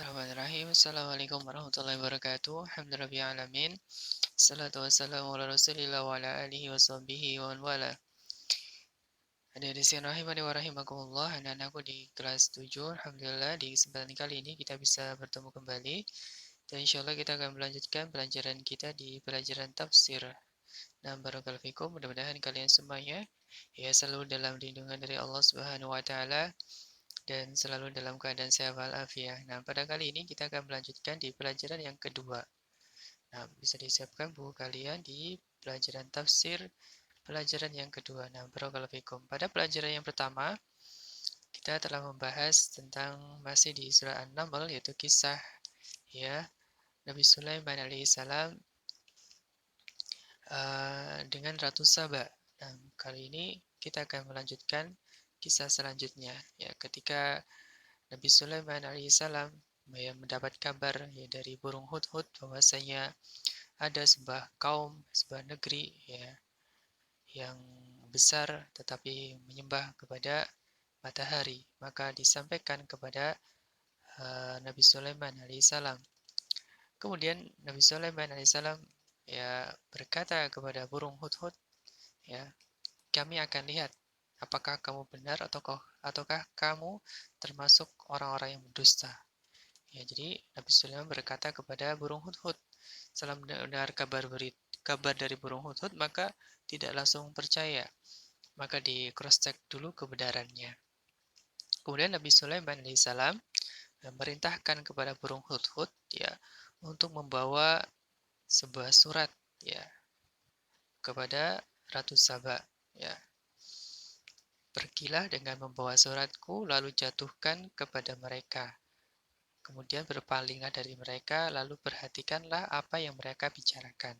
Bismillahirrahmanirrahim. Assalamualaikum warahmatullahi wabarakatuh. Alhamdulillahirabbil alamin. Salatu wassalamu ala Rasulillah wa ala alihi wa sahbihi wa man wala. Hadirin rahimani wa rahimakumullah. Anak-anakku di kelas 7, alhamdulillah di kesempatan kali ini kita bisa bertemu kembali dan insyaallah kita akan melanjutkan pelajaran kita di pelajaran tafsir. Nah, barakallahu fikum. Mudah-mudahan kalian semuanya ya selalu dalam lindungan dari Allah Subhanahu wa taala dan selalu dalam keadaan sehat walafiat. Nah, pada kali ini kita akan melanjutkan di pelajaran yang kedua. Nah, bisa disiapkan buku kalian di pelajaran tafsir pelajaran yang kedua. Nah, barakallahu fikum. Pada pelajaran yang pertama, kita telah membahas tentang masih di surah An-Naml, yaitu kisah ya Nabi Sulaiman alaihissalam dengan Ratu Saba. Nah, kali ini kita akan melanjutkan kisah selanjutnya. Ya, ketika Nabi Sulaiman alaihissalam ya, mendapat kabar ya, dari burung hudhud bahwasanya ada sebuah kaum, sebuah negeri ya yang besar tetapi menyembah kepada matahari, maka disampaikan kepada Nabi Sulaiman alaihissalam. Kemudian Nabi Sulaiman alaihissalam ya berkata kepada burung hudhud, ya, kami akan lihat apakah kamu benar ataukah kamu termasuk orang-orang yang berdusta. Ya, jadi Nabi Sulaiman berkata kepada burung hudhud, setelah mendengar kabar dari burung hudhud, maka tidak langsung percaya, maka di cross check dulu kebenarannya. Kemudian Nabi Sulaiman alaihissalam merintahkan kepada burung hudhud ya untuk membawa sebuah surat ya kepada Ratu Saba ya. Pergilah dengan membawa suratku lalu jatuhkan kepada mereka. Kemudian berpalinglah dari mereka lalu perhatikanlah apa yang mereka bicarakan.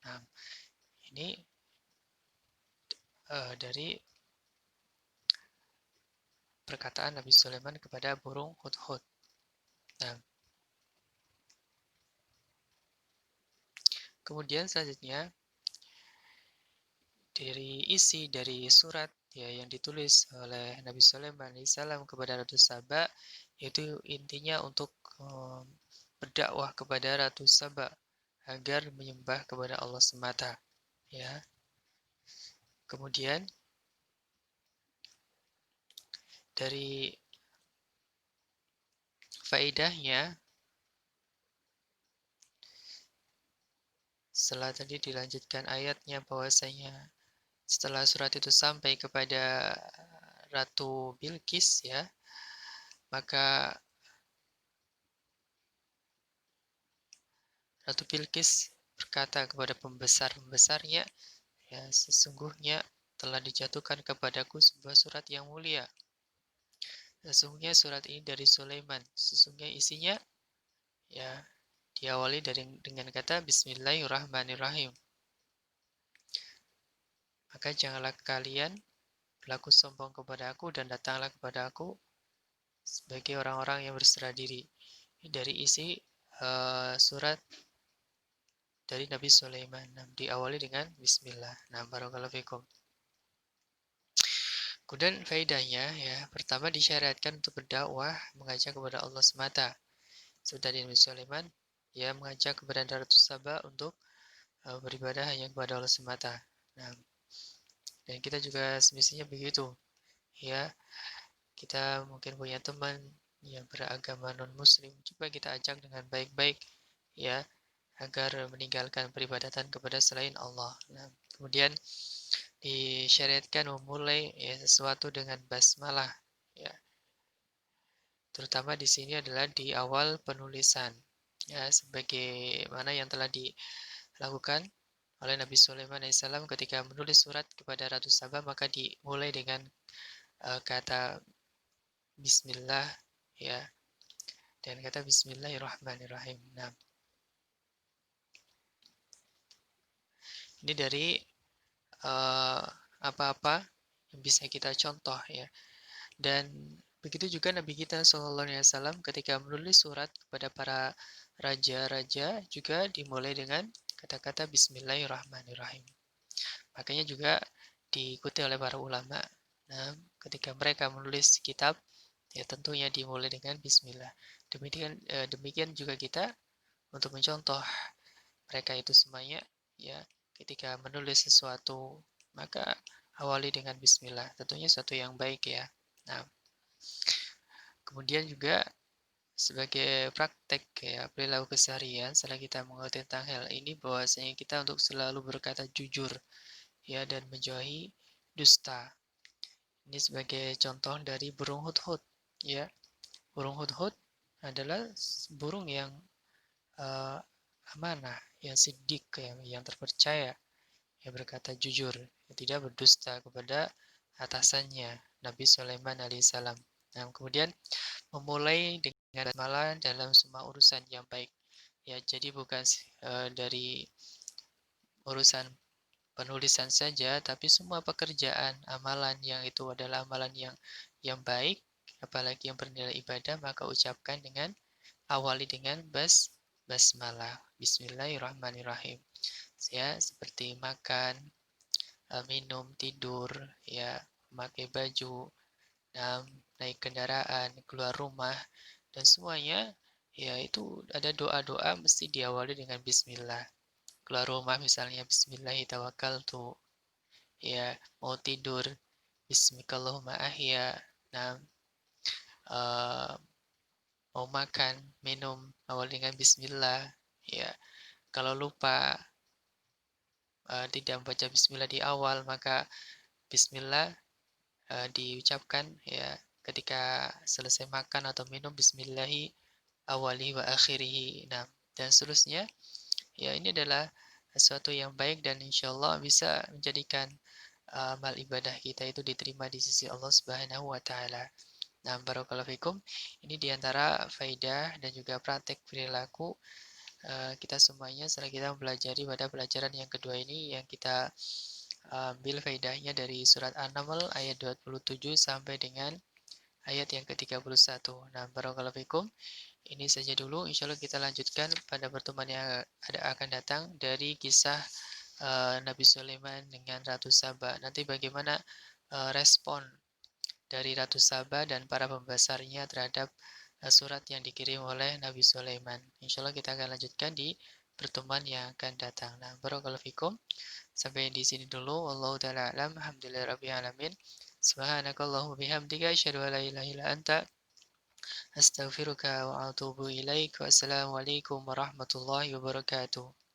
Nah, ini dari perkataan Nabi Sulaiman kepada burung hudhud. Nah, kemudian selanjutnya dari isi dari surat ya yang ditulis oleh Nabi Sulaiman alaihissalam kepada Ratu Saba, yaitu intinya untuk berdakwah kepada Ratu Saba agar menyembah kepada Allah semata ya. Kemudian dari faedahnya, setelah tadi dilanjutkan ayatnya bahwasanya setelah surat itu sampai kepada Ratu Bilqis ya, maka Ratu Bilqis berkata kepada pembesar-pembesarnya, ya sesungguhnya telah dijatuhkan kepadaku sebuah surat yang mulia. Sesungguhnya surat ini dari Sulaiman. Sesungguhnya isinya ya diawali dengan kata Bismillahirrahmanirrahim. Maka janganlah kalian berlaku sombong kepada aku dan datanglah kepada aku sebagai orang-orang yang berserah diri. Ini dari isi surat dari Nabi Sulaiman. Nah, diawali dengan Bismillah. Nah, barakallahu fikum. Kemudian faedahnya ya, pertama disyariatkan untuk berdakwah, mengajak kepada Allah semata. Seperti Nabi Sulaiman, ya mengajak kepada Ratu Saba untuk beribadah hanya kepada Allah semata. Nah, dan kita juga semestinya begitu. Ya, kita mungkin punya teman yang beragama non-muslim, coba kita ajak dengan baik-baik ya, agar meninggalkan peribadatan kepada selain Allah. Nah, kemudian disyariatkan memulai ya, sesuatu dengan basmalah ya. Terutama di sini adalah di awal penulisan. Ya, sebagaimana yang telah dilakukan oleh Nabi Sulaiman alaihissalam ketika menulis surat kepada Ratu Saba, maka dimulai dengan kata Bismillah ya, dan kata Bismillahirrahmanirrahim. Nah, ini dari apa-apa yang bisa kita contoh ya. Dan begitu juga Nabi kita SAW ketika menulis surat kepada para raja-raja juga dimulai dengan kata-kata Bismillahirrahmanirrahim. Makanya juga diikuti oleh para ulama. Nah, ketika mereka menulis kitab, ya tentunya dimulai dengan Bismillah. Demikian juga kita untuk mencontoh mereka itu semuanya, ya, ketika menulis sesuatu maka awali dengan bismillah. Tentunya suatu yang baik ya. Nah, kemudian juga sebagai praktek ya perilaku keseharian setelah kita mengerti tentang hal ini bahwasanya kita untuk selalu berkata jujur ya dan menjauhi dusta. Ini sebagai contoh dari burung hudhud ya. Burung hudhud adalah burung yang uh, amanah, yang sidik, yang terpercaya, yang berkata jujur, yang tidak berdusta kepada atasannya, Nabi Sulaiman alaihissalam. Nah, kemudian memulai dengan basmalah dalam semua urusan yang baik. Ya, jadi bukan dari urusan penulisan saja, tapi semua pekerjaan, amalan yang itu adalah amalan yang baik, apalagi yang bernilai ibadah, maka ucapkan dengan awali dengan basmalah. Bismillahirrahmanirrahim. Ya, seperti makan, minum, tidur, ya, memakai baju, naik kendaraan, keluar rumah, dan semuanya, ya itu ada doa-doa mesti diawali dengan bismillah. Keluar rumah misalnya bismillahirrahmanirrahim, ya, mau tidur bismikallahumma ahya, nah, uh, mau makan, minum, awal dengan bismillah, ya. Kalau lupa tidak membaca bismillah di awal, maka bismillah diucapkan ya ketika selesai makan atau minum bismillahi awali wa akhirihi. Nah, dan seterusnya. Ya, ini adalah sesuatu yang baik dan insya Allah bisa menjadikan amal ibadah kita itu diterima di sisi Allah Subhanahu wa taala. Nah, barakallahu fikum. Ini diantara faidah dan juga praktek perilaku kita semuanya setelah kita mempelajari pada pelajaran yang kedua ini yang kita ambil faidahnya dari surat An-Naml ayat 27 sampai dengan ayat yang ke-31. Nah, barakallahu fikum. Ini saja dulu. Insya Allah kita lanjutkan pada pertemuan yang akan datang dari kisah Nabi Sulaiman dengan Ratu Saba. Nanti bagaimana respon dari Ratu Saba dan para pembesarnya terhadap surat yang dikirim oleh Nabi Sulaiman. Insya Allah kita akan lanjutkan di pertemuan yang akan datang. Nah, barakallahu fikum. Sampai di sini dulu. Wallahu ta'ala alam. Alhamdulillahirabbil alamin. Subhanakallahumma bihamdika asyhadu an la ilaha illa anta astaghfiruka wa atubu ilaik. Wassalamualaikum warahmatullahi wabarakatuh.